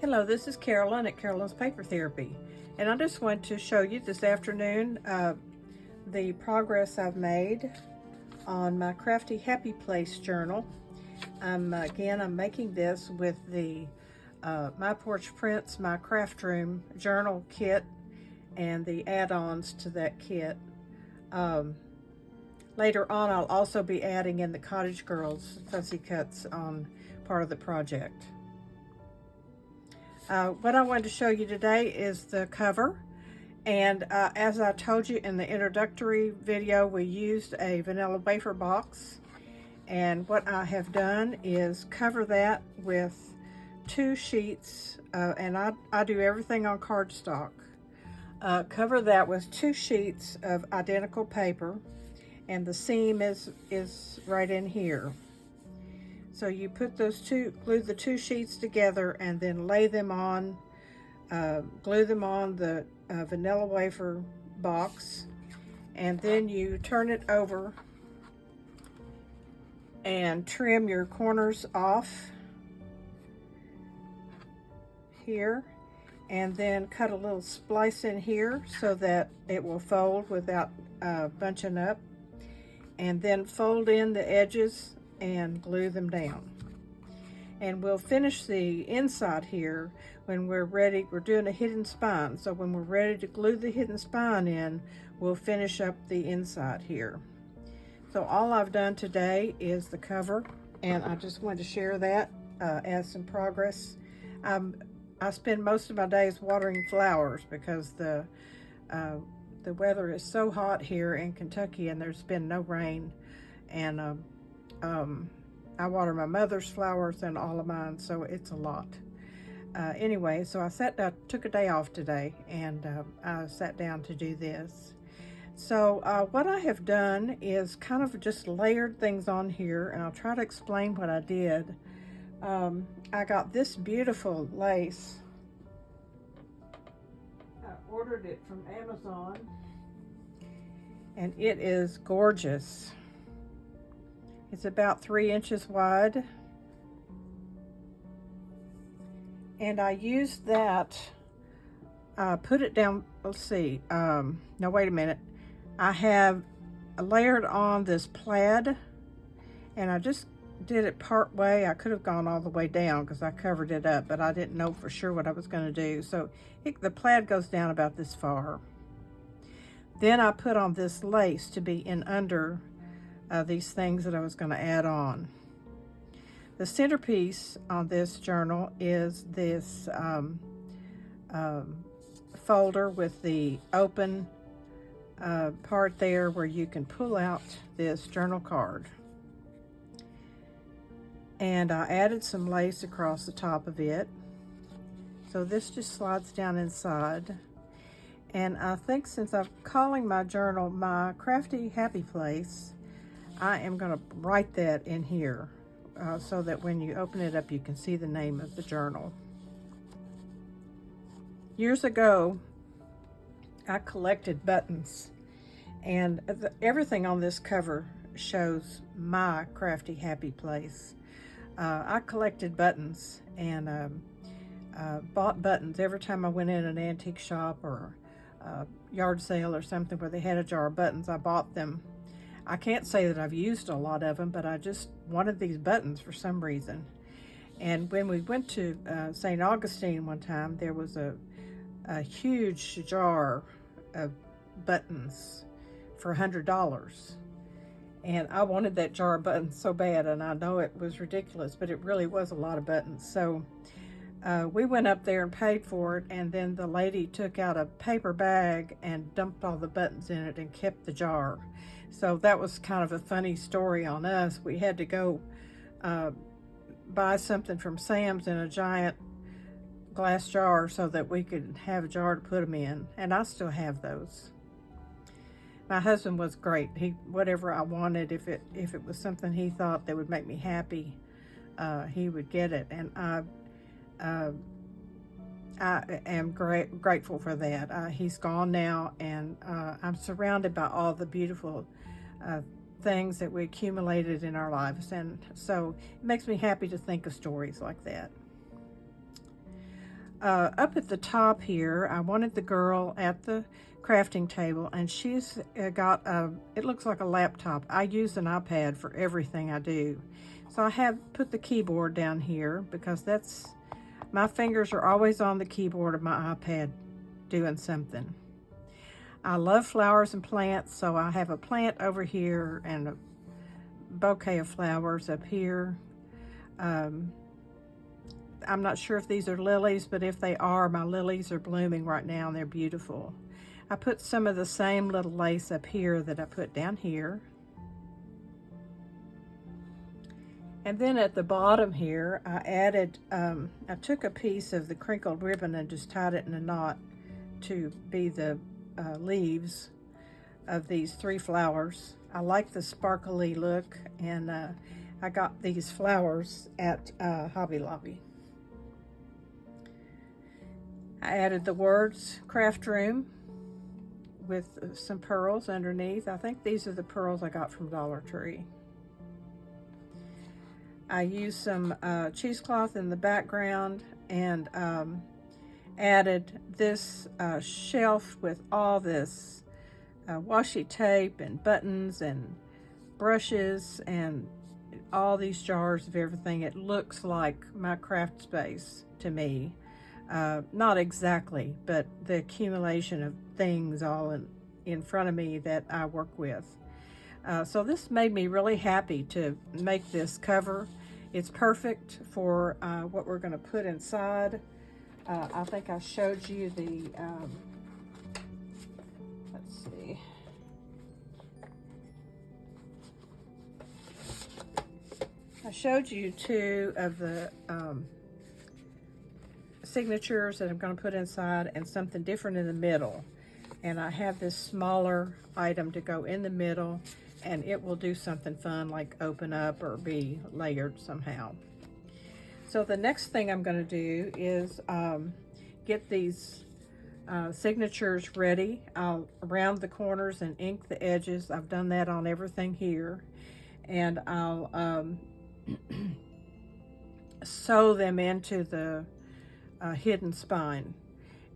Hello, this is Carolyn at Carolyn's Paper Therapy, and I just want to show you this afternoon the progress I've made on my Crafty Happy Place journal. I'm making this with the My Porch Prints, my craft room journal kit, and the add-ons to that kit. Later on, I'll also be adding in the Cottage Girls fussy cuts on part of the project. What I wanted to show you today is the cover, and as I told you in the introductory video, we used a vanilla wafer box, and what I have done is cover that with 2 sheets, and I do everything on cardstock. Cover that with 2 sheets of identical paper, and the seam is right in here. So you put glue the 2 sheets together and then lay them on, glue them on the vanilla wafer box, and then you turn it over and trim your corners off here, and then cut a little splice in here so that it will fold without bunching up, and then fold in the edges and glue them down. And we'll finish the inside here when we're ready. We're doing a hidden spine, so when we're ready to glue the hidden spine in, we'll finish up the inside here. So all I've done today is the cover, and I just wanted to share that as some progress. I spend most of my days watering flowers because the weather is so hot here in Kentucky, and there's been no rain, and I water my mother's flowers and all of mine, so it's a lot. Anyway, so I took a day off today, and I sat down to do this. So what I have done is kind of just layered things on here, and I'll try to explain what I did. I got this beautiful lace. I ordered it from Amazon, and it is gorgeous. It's about 3 inches wide, and I used that, put it down, let's see, no, wait a minute. I have layered on this plaid, and I just did it part way. I could have gone all the way down because I covered it up, but I didn't know for sure what I was going to do. So the plaid goes down about this far. Then I put on this lace to be in under these things that I was going to add on. The centerpiece on this journal is this folder with the open part there where you can pull out this journal card. And I added some lace across the top of it. So this just slides down inside. And I think, since I'm calling my journal my Crafty Happy Place, I am going to write that in here so that when you open it up, you can see the name of the journal. Years ago, I collected buttons, and everything on this cover shows my Crafty Happy Place. I collected buttons and bought buttons every time I went in an antique shop or yard sale or something where they had a jar of buttons. I bought them. I can't say that I've used a lot of them, but I just wanted these buttons for some reason. And when we went to St. Augustine one time, there was a huge jar of buttons for $100. And I wanted that jar of buttons so bad, and I know it was ridiculous, but it really was a lot of buttons. So we went up there and paid for it, and then the lady took out a paper bag and dumped all the buttons in it and kept the jar. So that was kind of a funny story on us. We had to go buy something from Sam's in a giant glass jar so that we could have a jar to put them in, and I still have those. My husband was great. Whatever I wanted, if it was something he thought that would make me happy, he would get it, and I am grateful for that. He's gone now, and I'm surrounded by all the beautiful things that we accumulated in our lives, and so it makes me happy to think of stories like that. up at the top here, I wanted the girl at the crafting table, and she's got it looks like a laptop. I use an iPad for everything I do. So I have put the keyboard down here because my fingers are always on the keyboard of my iPad doing something. I love flowers and plants, so I have a plant over here and a bouquet of flowers up here. I'm not sure if these are lilies, but if they are, my lilies are blooming right now and they're beautiful. I put some of the same little lace up here that I put down here. And then at the bottom here, I added, I took a piece of the crinkled ribbon and just tied it in a knot to be the leaves of these 3 flowers. I like the sparkly look, and I got these flowers at Hobby Lobby. I added the words craft room with some pearls underneath. I think these are the pearls I got from Dollar Tree. I used some cheesecloth in the background and added this shelf with all this washi tape and buttons and brushes and all these jars of everything. It looks like my craft space to me. Not exactly, but the accumulation of things all in front of me that I work with. So this made me really happy to make this cover. It's perfect for what we're going to put inside. I think I showed you the, let's see. I showed you 2 of the signatures that I'm going to put inside and something different in the middle. And I have this smaller item to go in the middle, and it will do something fun like open up or be layered somehow. So the next thing I'm going to do is get these signatures ready. I'll round the corners and ink the edges. I've done that on everything here. And I'll sew them into the hidden spine.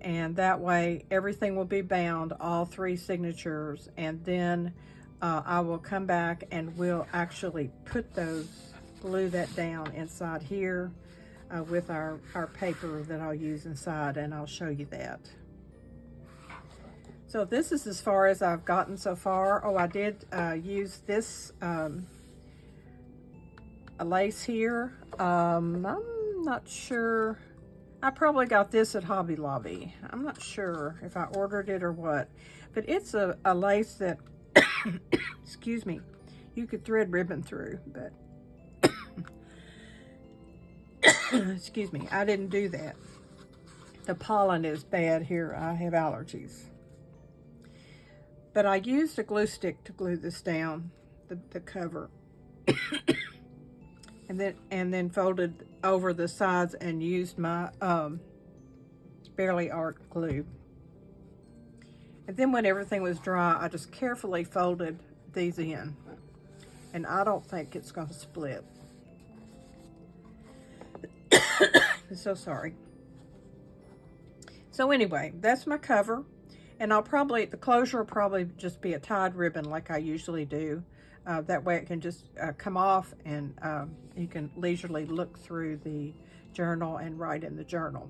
And that way everything will be bound, all 3 signatures, and then I will come back and we'll actually put those, glue that down inside here with our paper that I'll use inside, and I'll show you that. So this is as far as I've gotten so far. Oh, I did use this a lace here. I'm not sure. I probably got this at Hobby Lobby. I'm not sure if I ordered it or what, but it's a lace that, excuse me, you could thread ribbon through, but excuse me, I didn't do that. The pollen is bad here. I have allergies. But I used a glue stick to glue this down, the cover. and then folded over the sides and used my Barely Art glue. And then when everything was dry, I just carefully folded these in. And I don't think it's going to split. I'm so sorry. So anyway, that's my cover. And the closure will probably just be a tied ribbon like I usually do. That way it can just come off, and you can leisurely look through the journal and write in the journal.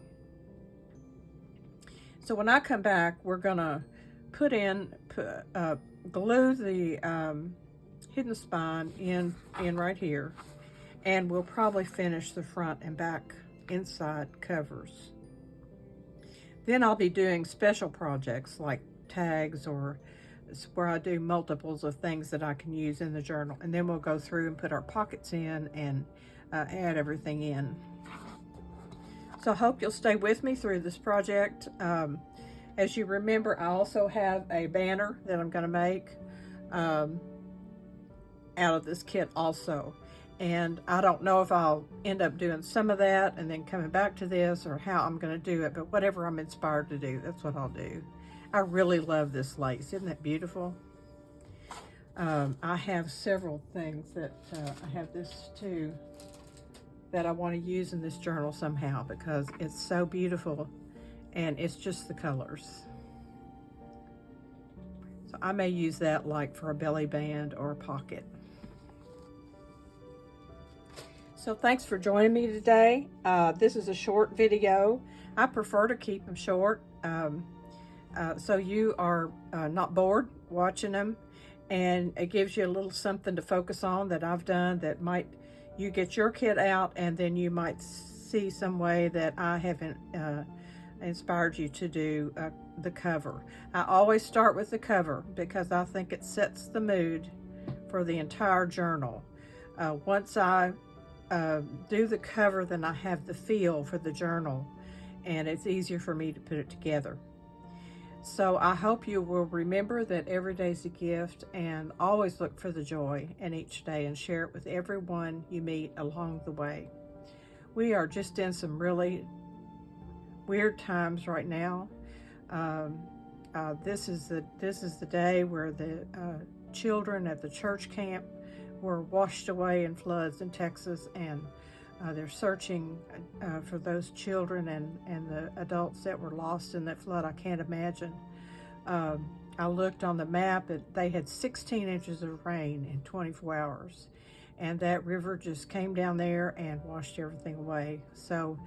So when I come back, we're gonna glue the hidden spine in right here, and we'll probably finish the front and back inside covers. Then I'll be doing special projects like tags, or where I do multiples of things that I can use in the journal, and then we'll go through and put our pockets in and add everything in. So I hope you'll stay with me through this project. As you remember, I also have a banner that I'm going to make out of this kit also, and I don't know if I'll end up doing some of that and then coming back to this, or how I'm going to do it, but whatever I'm inspired to do, that's what I'll do. I really love this lace. Isn't that beautiful? I have several things that I have this too. that I want to use in this journal somehow, because it's so beautiful and it's just the colors. So I may use that like for a belly band or a pocket. So thanks for joining me today. This is a short video. I prefer to keep them short, so you are not bored watching them, and it gives you a little something to focus on that I've done that might, you get your kit out and then you might see some way that I haven't inspired you to do the cover. I always start with the cover because I think it sets the mood for the entire journal. Once I do the cover, then I have the feel for the journal, and it's easier for me to put it together. So I hope you will remember that every day is a gift, and always look for the joy in each day and share it with everyone you meet along the way. We are just in some really weird times right now. This is the day where the children at the church camp were washed away in floods in Texas, and they're searching for those children and the adults that were lost in that flood. I can't imagine. I looked on the map, they had 16 inches of rain in 24 hours, and that river just came down there and washed everything away. So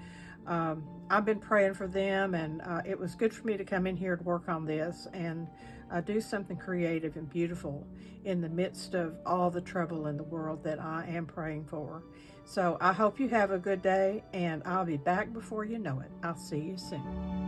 I've been praying for them, and it was good for me to come in here to work on this and do something creative and beautiful in the midst of all the trouble in the world that I am praying for. So I hope you have a good day, and I'll be back before you know it. I'll see you soon.